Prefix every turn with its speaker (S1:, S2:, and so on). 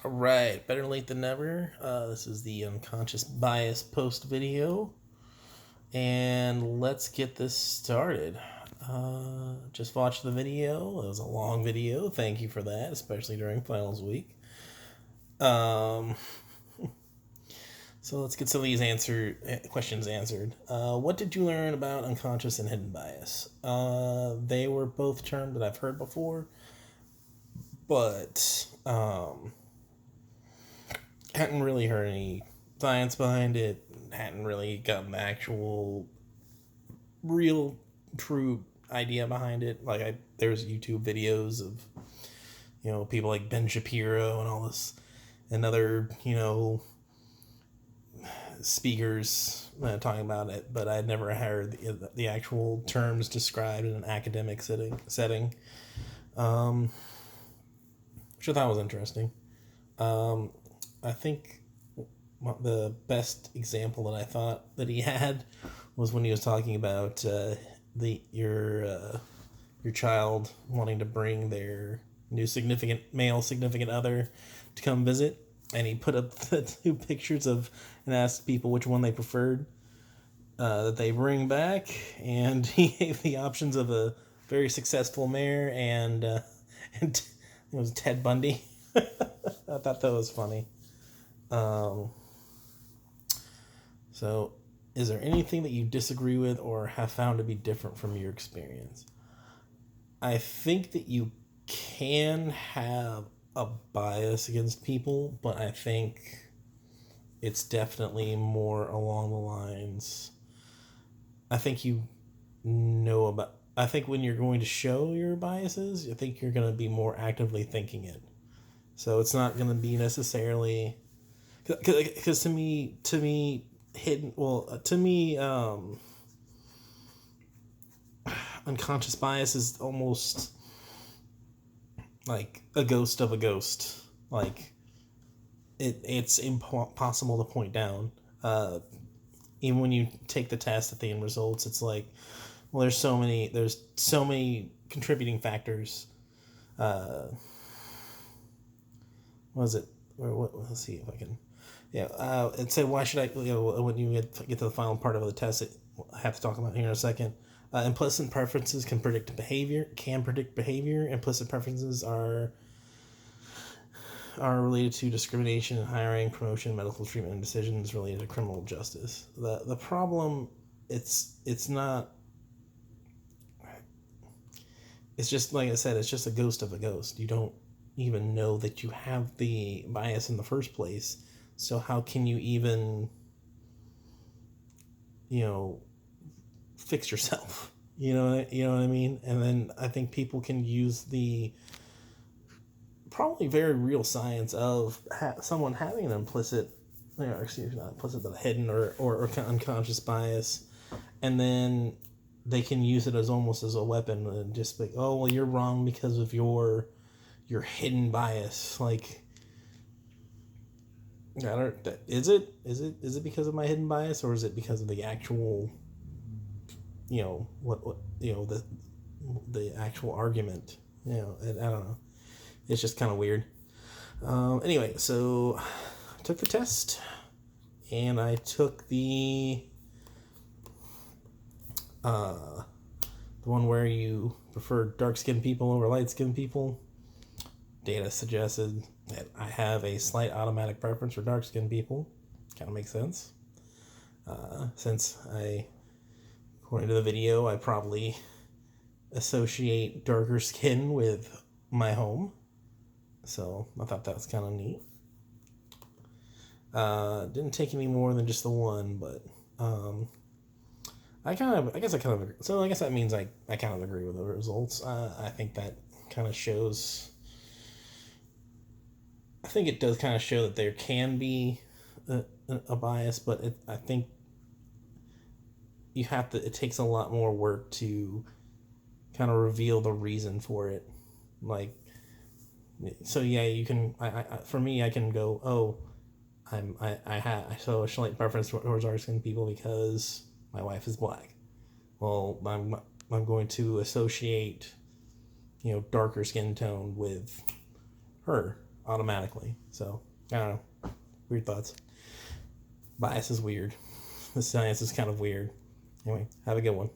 S1: All right, better late than never. This is the unconscious bias post video, and let's get this started. Just watched the video. It was a long video. Thank you for that, especially during finals week. Um, so let's get some of these questions answered. What did you learn about unconscious and hidden bias? They were both terms that I've heard before, but hadn't really heard any science behind it. Hadn't really gotten the actual, real, true idea behind it. There's YouTube videos of, people like Ben Shapiro and all this, and other, speakers talking about it. But I'd never heard the actual terms described in an academic setting, which I thought was interesting. I think the best example that I thought that he had was when he was talking about your child wanting to bring their new male significant other to come visit, and he put up the two pictures of and asked people which one they preferred that they bring back, and he gave the options of a very successful mayor and it was Ted Bundy. I thought that was funny. So, is there anything that you disagree with or have found to be different from your experience? I think that you can have a bias against people, but I think it's definitely more along the lines. I think I think when you're going to show your biases, I think you're going to be more actively thinking it. So it's not going to be necessarily, because to me, unconscious bias is almost like a ghost of a ghost. Like it's impossible to point down. Even when you take the test at the end results, it's like, well, there's so many contributing factors. What was it? Let's see if I can. Yeah, and say, why should I? When you get to the final part of the test, I have to talk about here in a second. Implicit preferences can predict behavior. Implicit preferences are related to discrimination in hiring, promotion, medical treatment, and decisions related to criminal justice. The problem, it's not. It's just like I said. It's just a ghost of a ghost. You don't even know that you have the bias in the first place. So how can you even, fix yourself? You know what I mean? And then I think people can use the probably very real science of someone having an implicit, not implicit, but hidden or unconscious bias, and then they can use it as almost as a weapon and just like, oh, well, you're wrong because of your hidden bias. Like, is it because of my hidden bias, or is it because of the actual, the actual argument? I don't know. It's just kind of weird. Anyway, so I took the test, and I took the one where you prefer dark-skinned people over light-skinned people. Data suggested that I have a slight automatic preference for dark-skinned people. Kind of makes sense. Since according to the video, I probably associate darker skin with my home. So I thought that was kind of neat. Didn't take any more than just the one, but I guess that means I kind of agree with the results. I think that kind of shows. I think it does kind of show that there can be a bias, but I think it takes a lot more work to kind of reveal the reason for it. Like, so yeah, you can, for me, I can go, oh, I show a slight preference towards dark-skinned people because my wife is black. Well, I'm going to associate, darker skin tone with her. automatically. So I don't know. Weird thoughts. Bias is weird. The science is kind of weird. Anyway, have a good one.